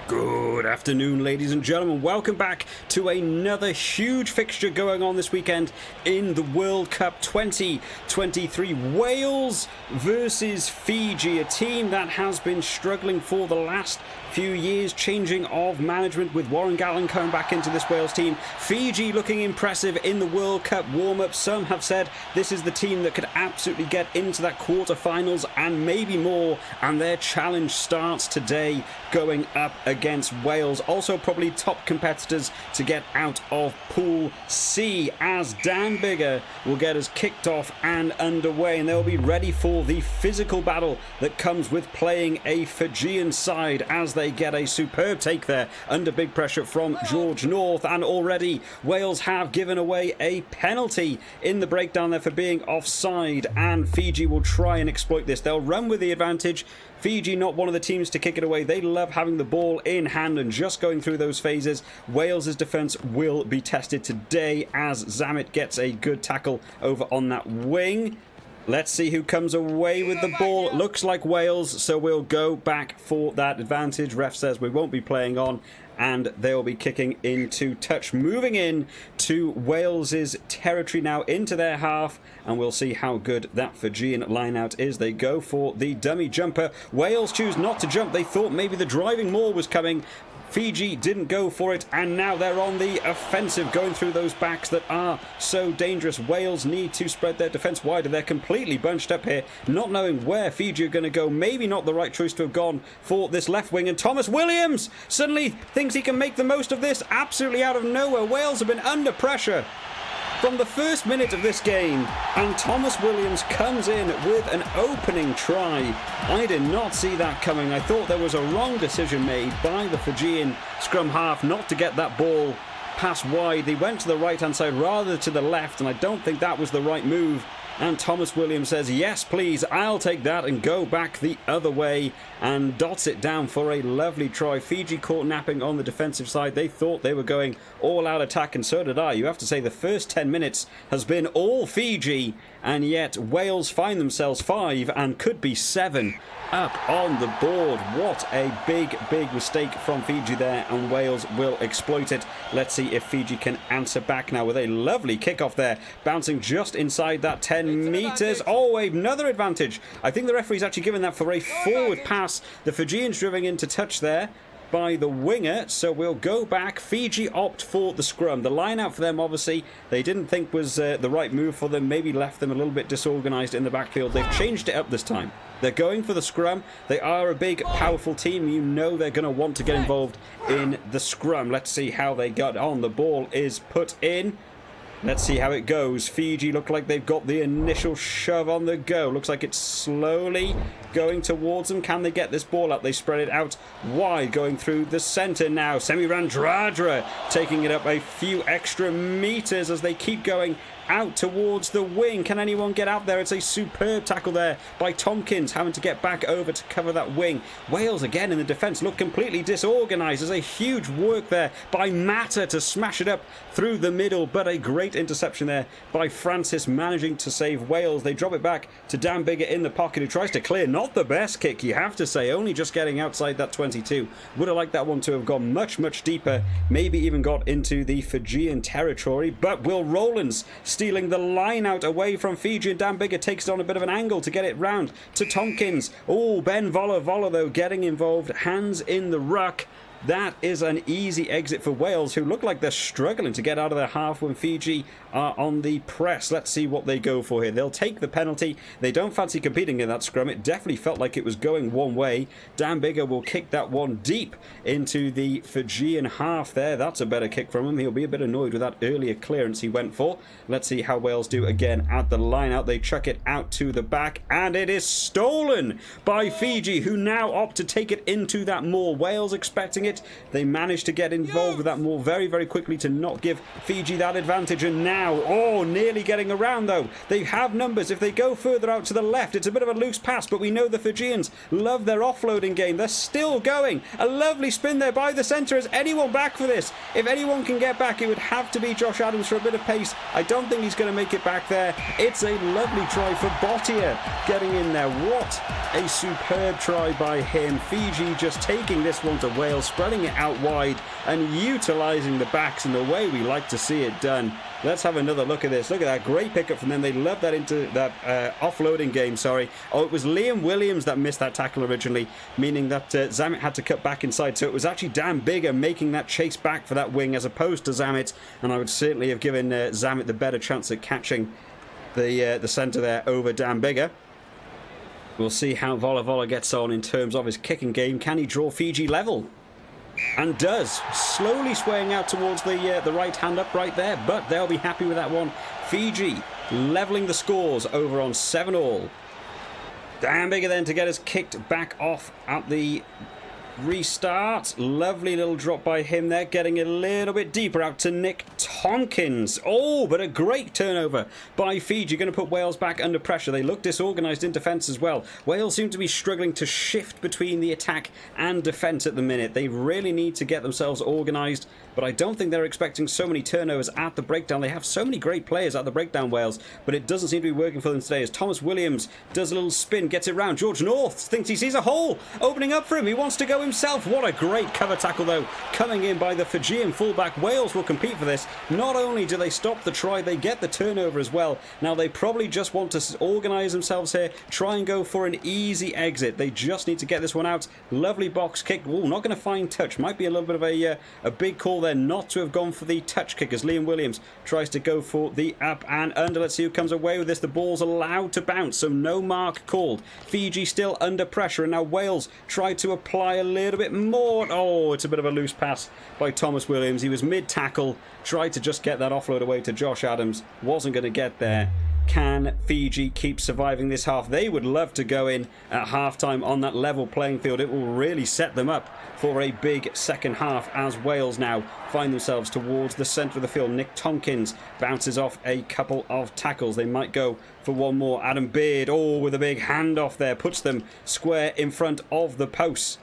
Good afternoon, ladies and gentlemen. Welcome back to another huge fixture going on this weekend in the World Cup 2023. Wales versus Fiji, a team that has been struggling for the last few years, changing of management with Warren Gatland coming back into this Wales team. Fiji looking impressive in the World Cup warm-up. Some have said this is the team that could absolutely get into that quarterfinals and maybe more, and their challenge starts today going up against Wales. Also probably top competitors to get out of Pool C, as Dan Biggar will get us kicked off and underway, and they'll be ready for the physical battle that comes with playing a Fijian side, as they get a superb take there under big pressure from George North. And already Wales have given away a penalty in the breakdown there for being offside, and Fiji will try and exploit this. They'll run with the advantage. Fiji not one of the teams to kick it away. They love having the ball in hand and just going through those phases. Wales's defence will be tested today as Zammit gets a good tackle over on that wing. Let's see who comes away with the ball. Looks like Wales, so we'll go back for that advantage. Ref says we won't be playing on, and they'll be kicking into touch. Moving in to Wales's territory now, into their half, and we'll see how good that Fijian line-out is. They go for the dummy jumper. Wales choose not to jump. They thought maybe the driving maul was coming. Fiji didn't go for it, and now they're on the offensive, going through those backs that are so dangerous. Wales need to spread their defence wider. They're completely bunched up here, not knowing where Fiji are going to go. Maybe not the right choice to have gone for this left wing, and Thomas Williams suddenly thinks he can make the most of this absolutely out of nowhere. Wales have been under pressure from the first minute of this game, and Thomas Williams comes in with an opening try. I did not see that coming. I thought there was a wrong decision made by the Fijian scrum half not to get that ball pass wide. They went to the right hand side rather than to the left, and I don't think that was the right move. And Thomas Williams says, yes please, I'll take that, and go back the other way and dots it down for a lovely try. Fiji caught napping on the defensive side. They thought they were going all out attack, and so did I. You have to say the first 10 minutes has been all Fiji, and yet Wales find themselves 5 and could be 7 up on the board. What a big mistake from Fiji there, and Wales will exploit it. Let's see if Fiji can answer back now with a lovely kickoff there, bouncing just inside that 10 metres. Oh, another advantage. I think the referee's actually given that for a forward pass. The Fijians driven into touch there by the winger, so we'll go back. Fiji opt for the scrum. The line out for them, obviously, they didn't think was the right move for them, maybe left them a little bit disorganised in the backfield. They've changed it up this time. They're going for the scrum. They are a big, powerful team. You know they're going to want to get involved in the scrum. Let's see how they got on. The ball is put in. Let's see how it goes. Fiji look like they've got the initial shove on the go. Looks like it's slowly going towards them. Can they get this ball up? They spread it out wide, going through the centre now. Semirandrara taking it up a few extra metres as they keep going out towards the wing. Can anyone get out there? It's a superb tackle there by Tompkins, having to get back over to cover that wing. Wales again in the defence look completely disorganised. There's a huge work there by Mata to smash it up through the middle, but a great interception there by Francis, managing to save Wales. They drop it back to Dan Biggar in the pocket, who tries to clear. Not the best kick, you have to say, only just getting outside that 22. Would have liked that one to have gone much deeper, maybe even got into the Fijian territory. But Will Rowlands stealing the line out away from Fiji, and Dan Biggar takes it on a bit of an angle to get it round to Tompkins. Oh, Ben Vola though getting involved, hands in the ruck. That is an easy exit for Wales, who look like they're struggling to get out of their half when Fiji are on the press. Let's see what they go for here. They'll take the penalty. They don't fancy competing in that scrum. It definitely felt like it was going one way. Dan Biggar will kick that one deep into the Fijian half there. That's a better kick from him. He'll be a bit annoyed with that earlier clearance he went for. Let's see how Wales do again at the line out. They chuck it out to the back, and it is stolen by Fiji, who now opt to take it into that maul. Wales expecting it. They managed to get involved with that maul very quickly to not give Fiji that advantage, and now, oh, nearly getting around though. They have numbers. If they go further out to the left, it's a bit of a loose pass, but we know the Fijians love their offloading game. They're still going. A lovely spin there by the centre. Is anyone back for this? If anyone can get back, it would have to be Josh Adams for a bit of pace. I don't think he's going to make it back there. It's a lovely try for Bottia getting in there. What a superb try by him. Fiji just taking this one to Wales, trailing it out wide and utilising the backs in the way we like to see it done. Let's have another look at this. Look at that great pickup from them. They love that into that offloading game, sorry. Oh, it was Liam Williams that missed that tackle originally, meaning that Zamet had to cut back inside. So it was actually Dan Bigger making that chase back for that wing as opposed to Zamet. And I would certainly have given Zamet the better chance at catching the centre there over Dan Bigger. We'll see how Vola gets on in terms of his kicking game. Can he draw Fiji level? And does. Slowly swaying out towards the right hand up right there, but they'll be happy with that one. Fiji levelling the scores over on 7-all. Dan Bigger then to get us kicked back off at the restart. Lovely little drop by him there, getting a little bit deeper out to Nick Tompkins. Oh, but a great turnover by Fiji, going to put Wales back under pressure. They look disorganised in defence as well. Wales seem to be struggling to shift between the attack and defence at the minute. They really need to get themselves organised, but I don't think they're expecting so many turnovers at the breakdown. They have so many great players at the breakdown, Wales, but it doesn't seem to be working for them today as Thomas Williams does a little spin, gets it round. George North thinks he sees a hole opening up for him. He wants to go himself. What a great cover tackle though, coming in by the Fijian fullback. Wales will compete for this. Not only do they stop the try, they get the turnover as well. Now they probably just want to organise themselves here, try and go for an easy exit. They just need to get this one out. Lovely box kick. Oh, not going to find touch. Might be a little bit of a big call there not to have gone for the touch kick as Liam Williams tries to go for the up and under. Let's see who comes away with this. The ball's allowed to bounce, so no mark called. Fiji still under pressure, and now Wales try to apply a little bit more. Oh, it's a bit of a loose pass by Thomas Williams. He was mid-tackle, tried to just get that offload away to Josh Adams. Wasn't going to get there. Can Fiji keep surviving this half? They would love to go in at halftime on that level playing field. It will really set them up for a big second half as Wales now find themselves towards the centre of the field. Nick Tompkins bounces off a couple of tackles. They might go for one more. Adam Beard, oh, with a big handoff there, puts them square in front of the posts.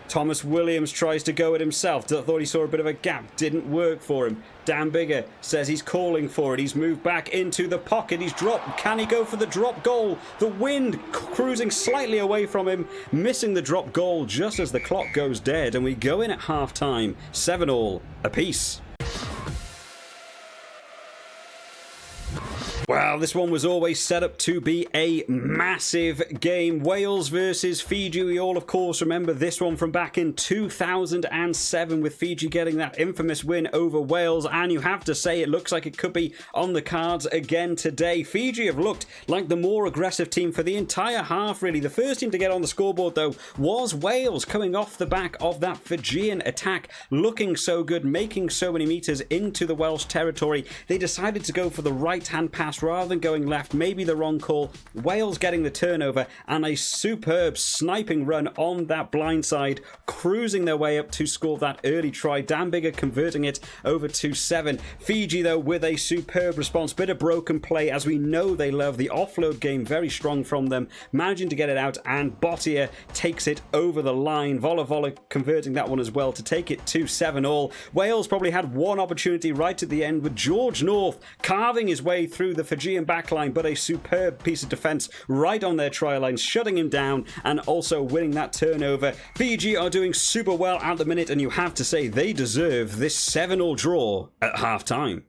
Thomas Williams tries to go it himself. Thought he saw a bit of a gap. Didn't work for him. Dan Bigger says he's calling for it. He's moved back into the pocket. He's dropped. Can he go for the drop goal? The wind cruising slightly away from him. Missing the drop goal just as the clock goes dead. And we go in at half-time. 7-all apiece. Well, this one was always set up to be a massive game. Wales versus Fiji. We all, of course, remember this one from back in 2007 with Fiji getting that infamous win over Wales. And you have to say it looks like it could be on the cards again today. Fiji have looked like the more aggressive team for the entire half, really. The first team to get on the scoreboard, though, was Wales, coming off the back of that Fijian attack. Looking so good, making so many metres into the Welsh territory. They decided to go for the right-hand pass rather than going left. Maybe the wrong call. Wales getting the turnover and a superb sniping run on that blind side, cruising their way up to score that early try. Dan Bigger converting it over to 7. Fiji, though, with a superb response. Bit of broken play, as we know they love. The offload game very strong from them, managing to get it out, and Bottier takes it over the line. Vola converting that one as well to take it to 7-all. Wales probably had one opportunity right at the end with George North carving his way through the Fijian backline, but a superb piece of defence right on their try line, shutting him down and also winning that turnover. Fiji are doing super well at the minute, and you have to say they deserve this 7-all draw at half-time.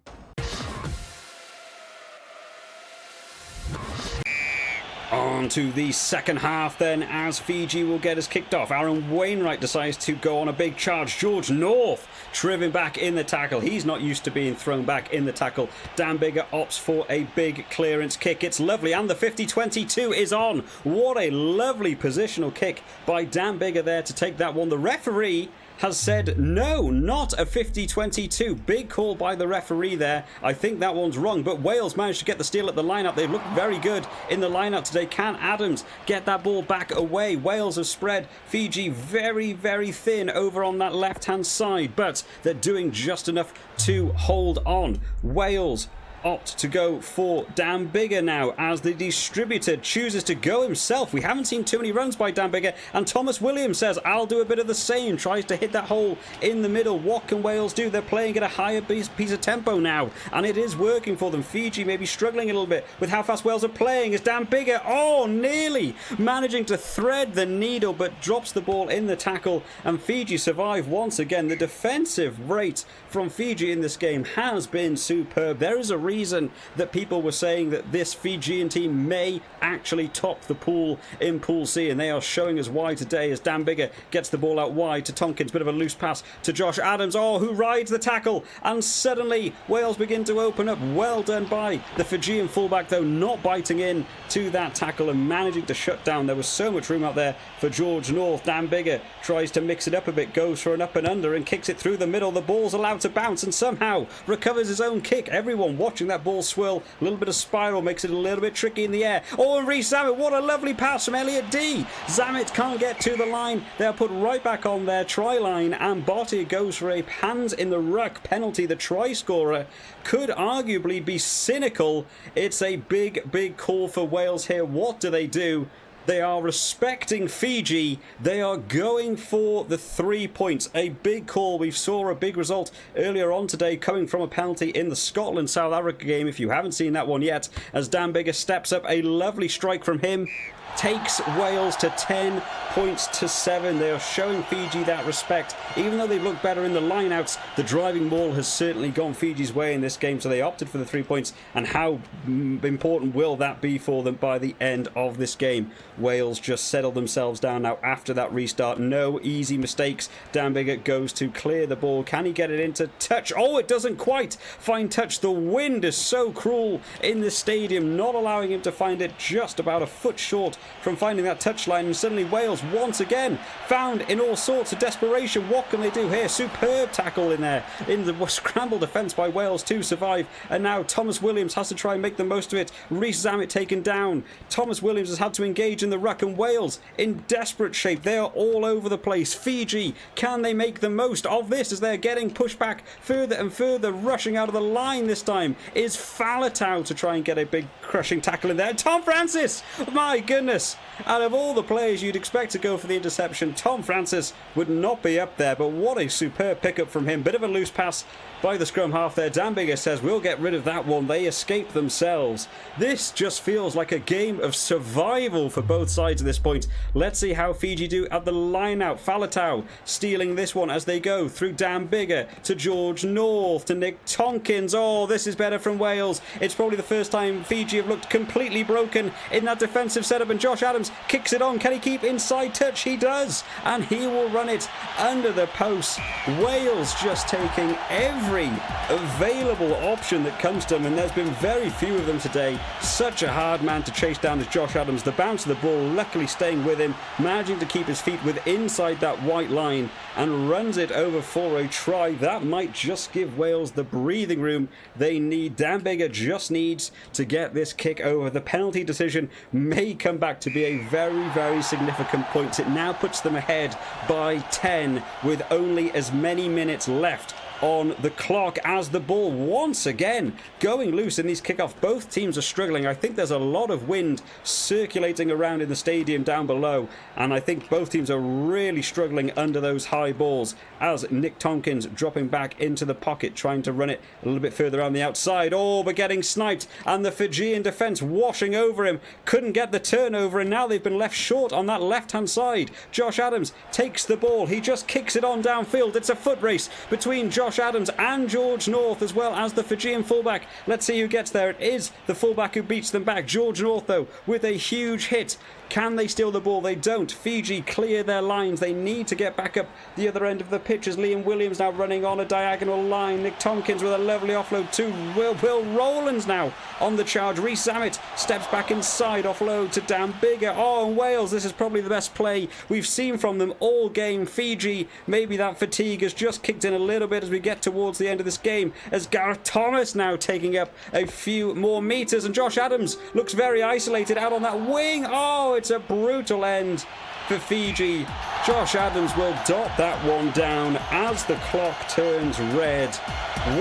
On to the second half then, as Fiji will get us kicked off. Aaron Wainwright decides to go on a big charge. George North tripping back in the tackle. He's not used to being thrown back in the tackle. Dan Bigger opts for a big clearance kick. It's lovely, and the 50-22 is on. What a lovely positional kick by Dan Bigger there to take that one. The referee has said no, not a 50-22. Big call by the referee there. I think that one's wrong, but Wales managed to get the steal at the lineup. They've looked very good in the lineup today. Can Adams get that ball back away? Wales have spread Fiji very, very thin over on that left-hand side, but they're doing just enough to hold on. Wales opt to go for Dan Bigger now as the distributor chooses to go himself. We haven't seen too many runs by Dan Bigger, and Thomas Williams says, I'll do a bit of the same, tries to hit that hole in the middle. What can Wales do? They're playing at a higher piece of tempo now, and it is working for them. Fiji may be struggling a little bit with how fast Wales are playing as Dan Bigger, nearly managing to thread the needle, but drops the ball in the tackle, and Fiji survive once again. The defensive rate from Fiji in this game has been superb. There is a reason that people were saying that this Fijian team may actually top the pool in Pool C, and they are showing us why today as Dan Bigger gets the ball out wide to Tompkins. Bit of a loose pass to Josh Adams, who rides the tackle, and suddenly Wales begin to open up. Well done by the Fijian fullback, though, not biting in to that tackle and managing to shut down. There was so much room out there for George North. Dan Bigger tries to mix it up a bit, goes for an up and under and kicks it through the middle. The ball's allowed to bounce and somehow recovers his own kick. Everyone watching that ball swirl. A little bit of spiral makes it a little bit tricky in the air. And Reece Zammit, what a lovely pass from Elliot Dee. Zammit can't get to the line. They're put right back on their try line, and Botti goes for a hands in the ruck penalty. The try scorer could arguably be cynical. It's a big call for Wales here. What do? They are respecting Fiji. They are going for the 3 points. A big call. We saw a big result earlier on today coming from a penalty in the Scotland-South Africa game, if you haven't seen that one yet, as Dan Bigger steps up. A lovely strike from him takes Wales to 10 points to 7. They are showing Fiji that respect. Even though they've looked better in the lineouts, the driving ball has certainly gone Fiji's way in this game, so they opted for the 3 points. And how important will that be for them by the end of this game? Wales just settled themselves down now after that restart. No easy mistakes. Dan Bigger goes to clear the ball. Can he get it into touch? It doesn't quite find touch. The wind is so cruel in the stadium, not allowing him to find it, just about a foot short from finding that touchline. And suddenly Wales once again found in all sorts of desperation. What can they do here? Superb tackle in there in the scramble defence by Wales to survive, and now Thomas Williams has to try and make the most of it. Reece Zammit taken down. Thomas Williams has had to engage in the ruck, and Wales in desperate shape. They are all over the place. Fiji, can they make the most of this as they're getting pushed back further and further? Rushing out of the line this time is Faletau to try and get a big crushing tackle in there. Tom Francis, my goodness, out of all the players you'd expect to go for the interception, Tom Francis would not be up there, but what a superb pickup from him. Bit of a loose pass by the scrum half there. Dan Bigger says, we'll get rid of that one. They escape themselves. This just feels like a game of survival for both sides at this point. Let's see how Fiji do at the line out. Faletau stealing this one as they go through Dan Bigger to George North to Nick Tompkins. This is better from Wales. It's probably the first time Fiji have looked completely broken in that defensive setup, and Josh Adams kicks it on. Can he keep inside touch? He does, and he will run it under the post. Wales just taking every available option that comes to them, and there's been very few of them today. Such a hard man to chase down as Josh Adams. The bounce of the ball luckily staying with him, managing to keep his feet with inside that white line, and runs it over for a try. That might just give Wales the breathing room they need. Dan Bigger just needs to get this kick over. The penalty decision may come back to be a very significant point. It now puts them ahead by 10 with only as many minutes left on the clock as the ball once again going loose in these kickoffs. Both teams are struggling. I think there's a lot of wind circulating around in the stadium down below, and I think both teams are really struggling under those high balls as Nick Tompkins dropping back into the pocket, trying to run it a little bit further on the outside. But getting sniped, and the Fijian defence washing over him. Couldn't get the turnover, and now they've been left short on that left-hand side. Josh Adams takes the ball. He just kicks it on downfield. It's a foot race between Josh Adams and George North, as well as the Fijian fullback. Let's see who gets there. It is the fullback who beats them back. George North, though, with a huge hit. Can they steal the ball? They don't. Fiji clear their lines. They need to get back up the other end of the pitch as Liam Williams now running on a diagonal line. Nick Tompkins with a lovely offload to Will Rowlands now on the charge. Reece Zammit steps back inside, offload to Dan Bigger. And Wales, this is probably the best play we've seen from them all game. Fiji, maybe that fatigue has just kicked in a little bit as we get towards the end of this game, as Gareth Thomas now taking up a few more metres, and Josh Adams looks very isolated out on that wing. It's a brutal end for Fiji. Josh Adams will dot that one down as the clock turns red.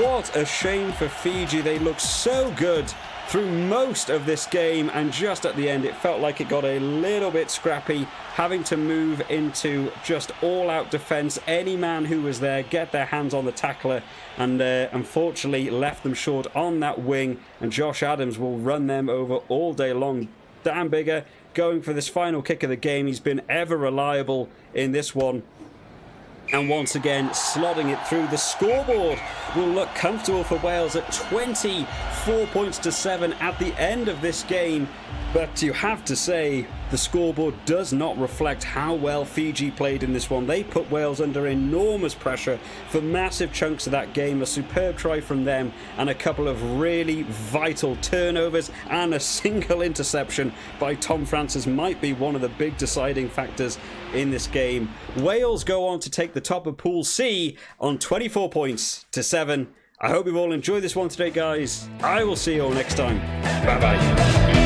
What a shame for Fiji. They looked so good through most of this game, and just at the end it felt like it got a little bit scrappy, having to move into just all-out defence. Any man who was there get their hands on the tackler, and unfortunately left them short on that wing, and Josh Adams will run them over all day long. Dan Biggar going for this final kick of the game. He's been ever reliable in this one, and once again slotting it through. The scoreboard will look comfortable for Wales at 24 points to 7 at the end of this game, but you have to say the scoreboard does not reflect how well Fiji played in this one. They put Wales under enormous pressure for massive chunks of that game. A superb try from them and a couple of really vital turnovers, and a single interception by Tom Francis might be one of the big deciding factors in this game. Wales go on to take the top of Pool C on 24 points to 7. I hope you've all enjoyed this one today, guys. I will see you all next time. Bye bye.